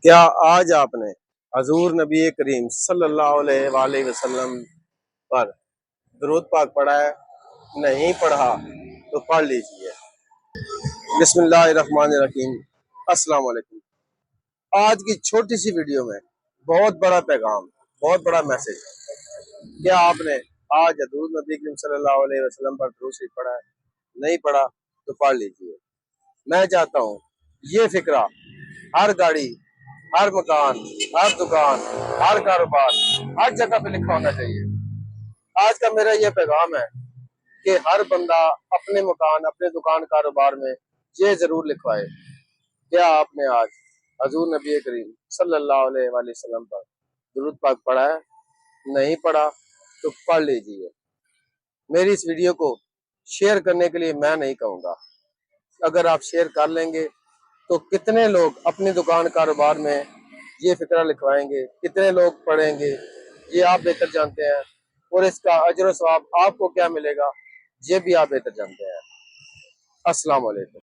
क्या आज आपने हजूर नबी करीम सल्लल्लाहु अलैहि वसल्लम पर दुरूद पाक पढ़ा है? नहीं पढ़ा तो पढ़ लीजिए। बिस्मिल्लाहिर्रहमानिर्रहीम। अस्सलाम वालेकुम। आज की छोटी सी वीडियो में बहुत बड़ा पैगाम, बहुत बड़ा मैसेज। क्या आपने आज हजूर नबी करीम सल्लल्लाहु अलैहि वसल्लम पर दुरूद शरीफ पढ़ा है? नहीं पढ़ा तो पढ़ लीजिए। मैं चाहता हूँ ये फिक्रा हर गाड़ी, हर मकान, हर दुकान, हर कारोबार, हर जगह पे लिखा होना चाहिए। आज का मेरा ये पैगाम है कि हर बंदा अपने मकान, अपने दुकान, कारोबार में ये जरूर लिखवाए, क्या आपने आज हजूर नबी करीम सल्लल्लाहु अलैहि वसल्लम पर दुरूद पाक पढ़ा है? नहीं पढ़ा तो पढ़ लीजिए। मेरी इस वीडियो को शेयर करने के लिए मैं नहीं कहूँगा, अगर आप शेयर कर लेंगे तो कितने लोग अपनी दुकान कारोबार में ये फिक्रा लिखवाएंगे, कितने लोग पढ़ेंगे, ये आप बेहतर जानते हैं। और इसका अजर सवाब आपको क्या मिलेगा ये भी आप बेहतर जानते हैं। अस्सलाम वालेकुम।